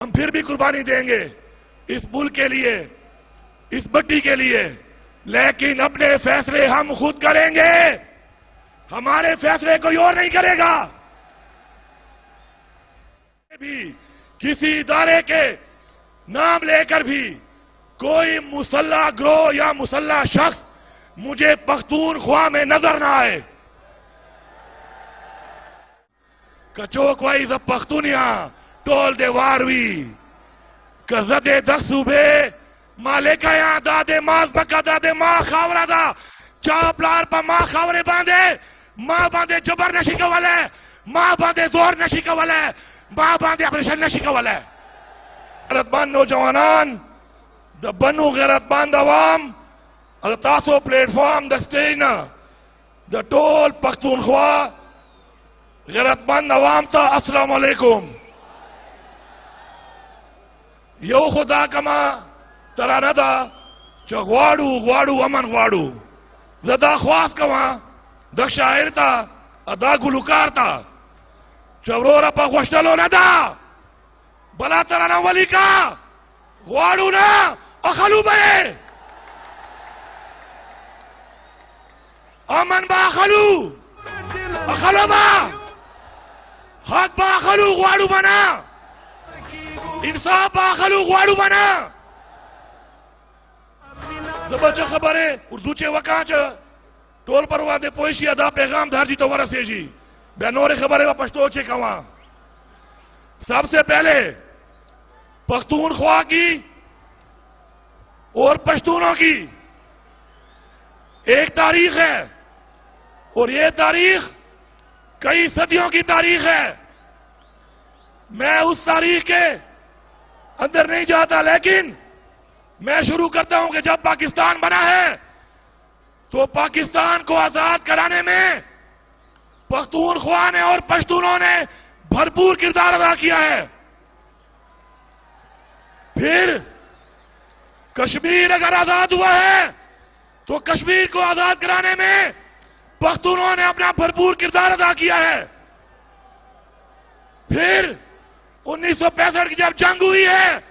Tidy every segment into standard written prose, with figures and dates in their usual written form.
हम फिर भी कुर्बानी देंगे इस मुल्क के लिए, इस मिट्टी के लिए, लेकिन अपने फैसले हम खुद करेंगे। हमारे फैसले कोई और नहीं करेगा। भी किसी इदारे के नाम लेकर भी कोई मुसल्ला ग्रोह या मुसल्ला शख्स मुझे पख्तूनख्वा में नजर ना आए। कचोक वाइज पख्तूनिया टोल दे वारवी कजदे दख सूबे मालिका या दादे माज बका दादे माँ खावरा दा चाप लार पर माँ खावरे बांधे, माँ बांधे जबर नशी का वाले, माँ बांधे जोर नशी का वाले, माँ बांधे ऑपरेशन नशी का वाले। गैरतमंद नौजवानान द बनू गैरतमंद अवाम अल्तासो प्लेटफॉर्म द स्टेज द टोल पख्तूनख्वा गैरतमंद अवाम ता अस्सलाम वालेकुम। यो खुदा कमा तराना दा चगवाड़ू ग्वाड़ू अमन ग्वाड़ू जदा ख्वास कमा द शायर ता अदा गुलकार ता चवरोरा पा खुशलो न दा बला तराना वली का ग्वाड़ू ना अखलू बे अमन बा अखलू अखलो बा हक बा अखलू ग्वाड़ू बना इंसाफ बा अखलू ग्वाड़ू बना जबरच खबरे उर्दू चे वकाच टोल पर वादे पोइशी अदा पैगाम धारजी तो वरसे जी बेनोरे खबरे व पश्तो चे कवा। सबसे पहले पख्तूनख्वा की और पश्तूनों की एक तारीख है और ये तारीख कई सदियों की तारीख है। मैं उस तारीख के अंदर नहीं जाता, लेकिन मैं शुरू करता हूं कि जब पाकिस्तान बना है तो पाकिस्तान को आजाद कराने में पख्तूनख्वा ने और पश्तूनों ने भरपूर किरदार अदा किया है। फिर कश्मीर अगर आजाद हुआ है तो कश्मीर को आजाद कराने में पख्तूनों ने अपना भरपूर किरदार अदा किया है। फिर 1965 की जब जंग हुई है,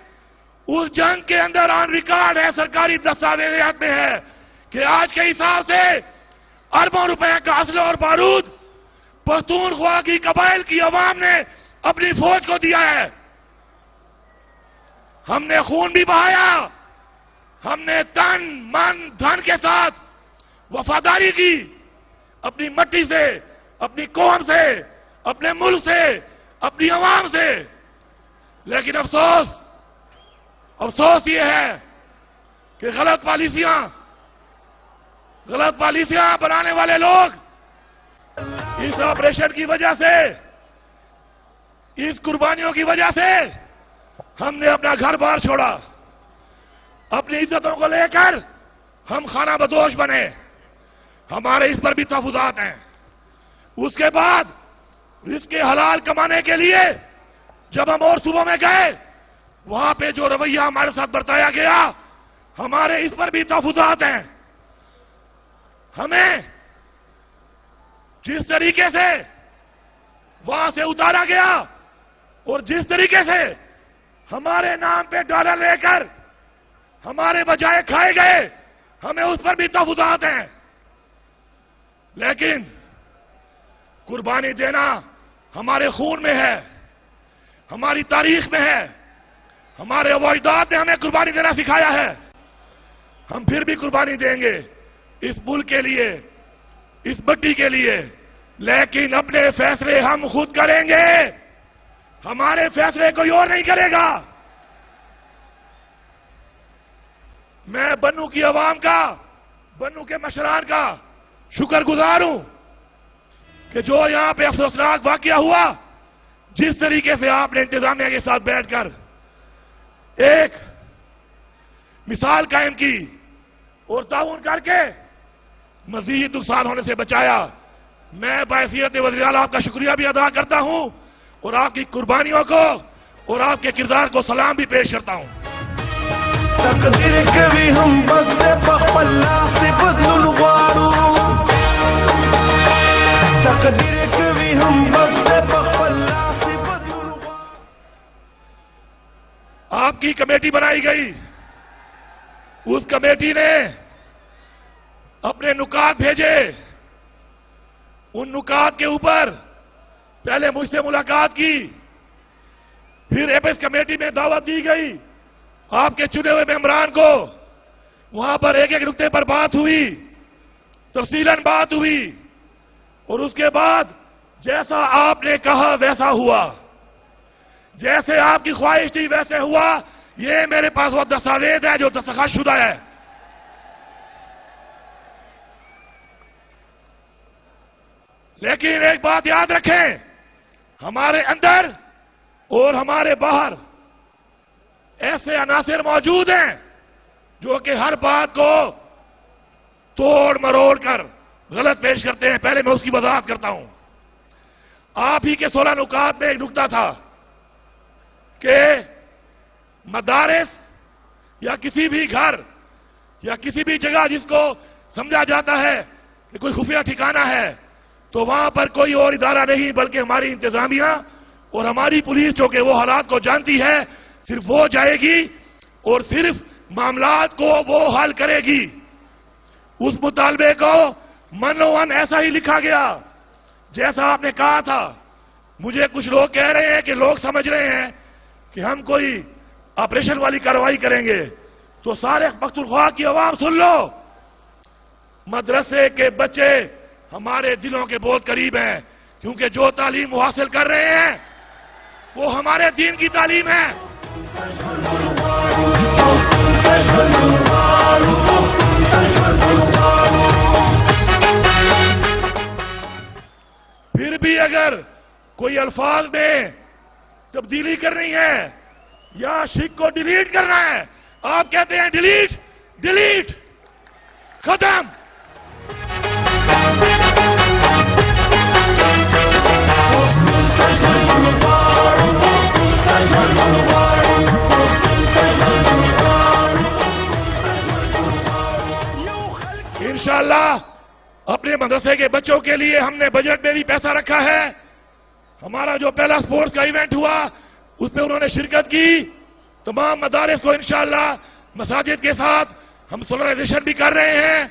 उस जंग के अंदर ऑन रिकॉर्ड है, सरकारी दस्तावेजात में है कि आज के हिसाब से अरबों रुपए का असला और बारूद पख्तूनख्वा की कबाइल की अवाम ने अपनी फौज को दिया है। हमने खून भी बहाया, हमने तन मन धन के साथ वफादारी की अपनी मट्टी से, अपनी कौम से, अपने मुल्क से, अपनी अवाम से। लेकिन अफसोस ये है कि गलत पॉलिसियां बनाने वाले लोग इस ऑपरेशन की वजह से, इस कुर्बानियों की वजह से हमने अपना घर बार छोड़ा, अपनी इज्जतों को लेकर हम खाना बदोश बने। हमारे इस पर भी तहफुजात हैं। उसके बाद रिस्क हलाल कमाने के लिए जब हम और सूबों में गए, वहां पे जो रवैया हमारे साथ बरताया गया, हमारे इस पर भी तहफुजात हैं। हमें जिस तरीके से वहां से उतारा गया और जिस तरीके से हमारे नाम पे डॉलर लेकर हमारे बजाय खाए गए, हमें उस पर भी तहफुजात हैं। लेकिन कुर्बानी देना हमारे खून में है, हमारी तारीख में है, हमारे अजदाद ने हमें कुर्बानी देना सिखाया है। हम फिर भी कुर्बानी देंगे इस मुल्क के लिए, इस मिट्टी के लिए, लेकिन अपने फैसले हम खुद करेंगे। हमारे फैसले कोई और नहीं करेगा। मैं बन्नू की आवाम का, बन्नू के मशरान का शुक्रगुजार हूं कि जो यहां पे अफसोसनाक वाकया हुआ, जिस तरीके से आपने इंतजामिया के साथ बैठकर एक मिसाल कायम की और ताउन करके मजीद नुकसान होने से बचाया। मैं बायसियत वज़ीर आला आपका शुक्रिया भी अदा करता हूं और आपकी कुर्बानियों को और आपके किरदार को सलाम भी पेश करता हूं। तकदीर के भी हम बस पल्ला से बदलुन वाड़ू, तकदीर के भी हम बस पल्ला से बदलुन। आपकी कमेटी बनाई गई, उस कमेटी ने अपने नुकात भेजे, उन नुकात के ऊपर पहले मुझसे मुलाकात की, फिर एपेक्स कमेटी में दावत दी गई, आपके चुने हुए मेंबरान को, वहां पर एक एक नुक्ते पर बात हुई, तफसीलन बात हुई, और उसके बाद जैसा आपने कहा वैसा हुआ, जैसे आपकी ख्वाहिश थी वैसे हुआ। ये मेरे पास वो दस्तावेज है जो दस्तखत शुदा है। लेकिन एक बात याद रखें, हमारे अंदर और हमारे बाहर ऐसे अनासिर मौजूद हैं जो कि हर बात को तोड़ मरोड़ कर गलत पेश करते हैं। पहले मैं उसकी वजाहत करता हूं। आप ही के 16 नुकात में एक नुक्ता था कि मदारिस या किसी भी घर या किसी भी जगह जिसको समझा जाता है कि कोई खुफिया ठिकाना है, तो वहां पर कोई और इदारा नहीं बल्कि हमारी इंतजामिया और हमारी पुलिस जो कि वो हालात को जानती है, सिर्फ वो जाएगी और सिर्फ मामलात को वो हल करेगी। उस मुतालबे को मनोवन ऐसा ही लिखा गया जैसा आपने कहा था। मुझे कुछ लोग कह रहे हैं कि लोग समझ रहे हैं कि हम कोई ऑपरेशन वाली कार्रवाई करेंगे, तो सारे पख्तूनख्वा की आवाम सुन लो, मदरसे के बच्चे हमारे दिलों के बहुत करीब हैं, क्योंकि जो तालीम वो हासिल कर रहे हैं वो हमारे दीन की तालीम है। फिर भी अगर कोई अल्फाज में तब्दीली करनी है या शिक को डिलीट करना है, आप कहते हैं डिलीट डिलीट, खत्म। इंशाअल्लाह अपने मदरसे के बच्चों के लिए हमने बजट में भी पैसा रखा है। हमारा जो पहला स्पोर्ट्स का इवेंट हुआ उसमें उन्होंने शिरकत की। तमाम मदारिस को इंशाअल्लाह मसाजिद के साथ हम सोलराइजेशन भी कर रहे हैं।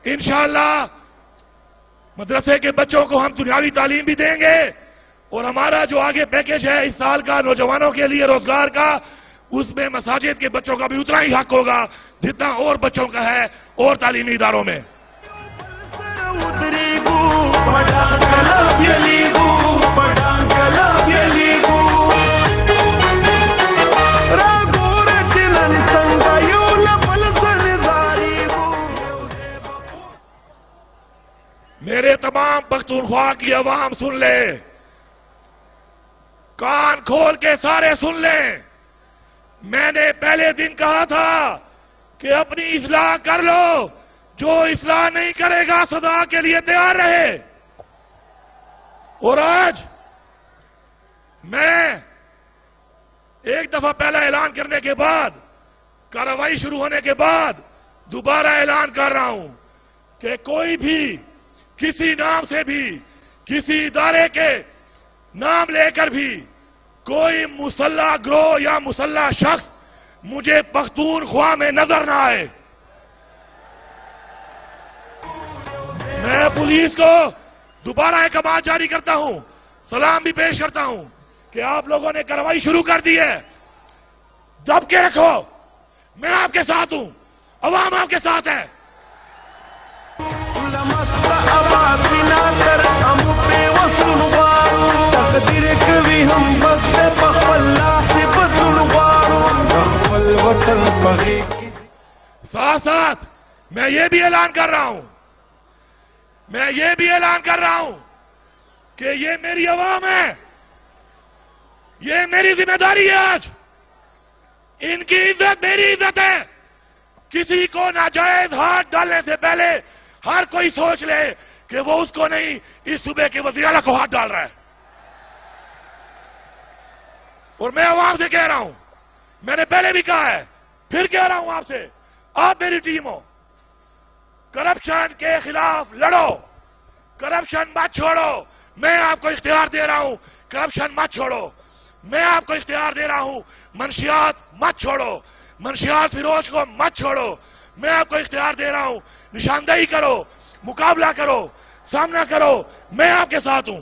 इंशाअल्लाह मदरसे के बच्चों को हम दुनियावी तालीम भी देंगे, और हमारा जो आगे पैकेज है इस साल का नौजवानों के लिए रोजगार का, उसमें मसाजिद के बच्चों का भी उतना ही हक होगा जितना और बच्चों का है और तालीमी इदारों में। मेरे तमाम पख्तूनख्वा की आवाम सुन ले, कान खोल के सारे सुन ले। मैंने पहले दिन कहा था कि अपनी इस्लाह कर लो, जो इस्लाह नहीं करेगा सदा के लिए तैयार रहे। और आज मैं एक दफा पहला ऐलान करने के बाद, कार्रवाई शुरू होने के बाद दोबारा ऐलान कर रहा हूं कि कोई भी किसी नाम से भी, किसी इदारे के नाम लेकर भी कोई मुसल्ला ग्रोह या मुसल्ला शख्स मुझे पख्तूनख्वा में नजर ना आए। मैं पुलिस को दोबारा एक आवाज जारी करता हूं, सलाम भी पेश करता हूं कि आप लोगों ने कार्रवाई शुरू कर दी है, दब के रखो। मैं आपके साथ हूं, अवाम आपके साथ है। साथ साथ मैं ये भी ऐलान कर रहा हूं, कि ये मेरी आवाम है, ये मेरी जिम्मेदारी है। आज इनकी इज्जत मेरी इज्जत है। किसी को नाजायज हाथ डालने से पहले हर कोई सोच ले कि वो उसको नहीं, इस सूबे के वज़ीर आला को हाथ डाल रहा है। और मैं आवाम से कह रहा हूं, मैंने पहले भी कहा है, फिर कह रहा हूं आपसे, आप मेरी टीम हो, करप्शन के खिलाफ लड़ो, करप्शन मत छोड़ो। मैं आपको इख्तियार दे रहा हूं, करप्शन मत छोड़ो। मैं आपको इख्तियार दे रहा हूं, मंशियात मत छोड़ो, मंशियात फिरोज को मत छोड़ो। मैं आपको इख्तियार दे रहा हूं, निशानदेही करो, मुकाबला करो, सामना करो, मैं आपके साथ हूं।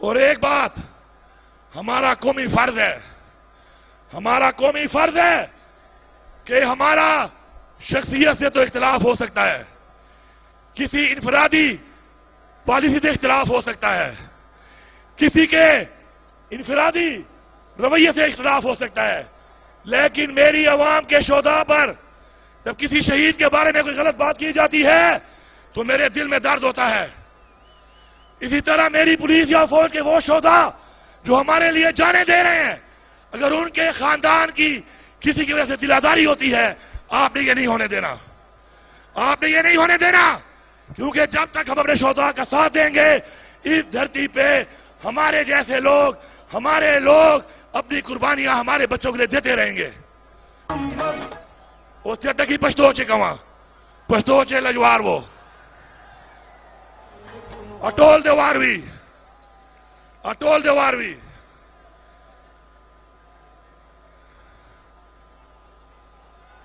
और एक बात, हमारा कौमी फर्ज है, हमारा कौमी फर्ज है कि हमारा शख्सियत से तो इख्तिलाफ हो सकता है, किसी इनफरादी पॉलिसी से इख्तिलाफ हो सकता है, किसी के इनफरादी रवैये से इख्तिलाफ हो सकता है, लेकिन मेरी अवाम के शोधा पर जब किसी शहीद के बारे में कोई गलत बात की जाती है तो मेरे दिल में दर्द होता है। इसी तरह मेरी पुलिस या फौज के वो शोधा जो हमारे लिए जाने दे रहे हैं, अगर उनके खानदान की किसी की वजह से दिलादारी होती है, आपने ये नहीं होने देना, आपने ये नहीं होने देना, क्योंकि जब तक हम अपने शोधा का साथ देंगे इस धरती पे हमारे जैसे लोग अपनी कुर्बानियां हमारे बच्चों के लिए देते रहेंगे। वो चटकी पश्तो कमा पश्तो लजवार वो अटोल देवारवी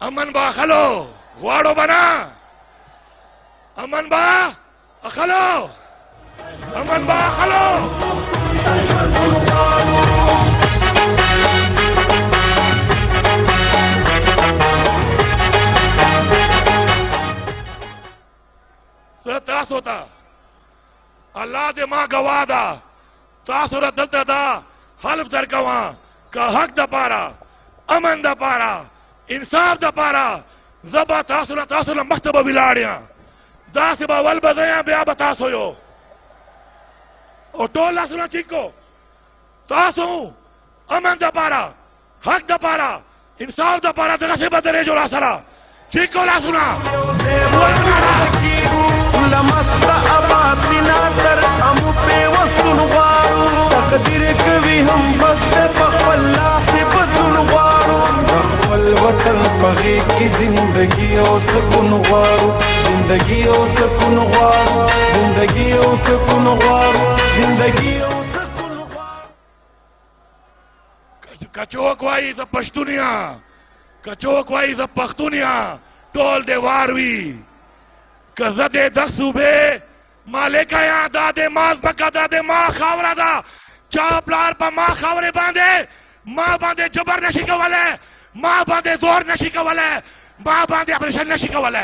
अमन बा खलो वाड़ो बना अमन बा अखलो अमन बा अखलो। तासोता अल्लाह दे मां गवादा तासुरा दलता दा हल्फ दर गवा का हक दा पारा अमन दा पारा इंसाफ दा पारा जबा तासुरा मख्तबा बिलाड़िया दासिबा वल बजया ब्या बतासो यो ओ टोला सुना चिको तासु अमन दा पारा हक दा पारा इंसाफ दा पारा दगसे बदरे जो रासरा चिको ला सुना लमस्ता आबासिना तर हम पे वस्तुन वारू तकदीर कभी हम बस दे पखला से बदलुन वारू खपल वतन पगे की जिंदगी और सुकून वारू जिंदगी और सुकून वारू जिंदगी और सुकून वारू जिंदगी और सुकून वारू। कचोक वाई द पश्तूनिया कचोक वाई द पख्तूनिया टोल दे वारवी कज़दे दस सूबे मालिका या दादे माज बका दादे माँ खावरा दा चापलार पर माँ खावरे बांधे माँ बांधे जबर नशी का वाले माँ बांधे जोर नशी का वाले माँ बांधे अपने नशी का वाले।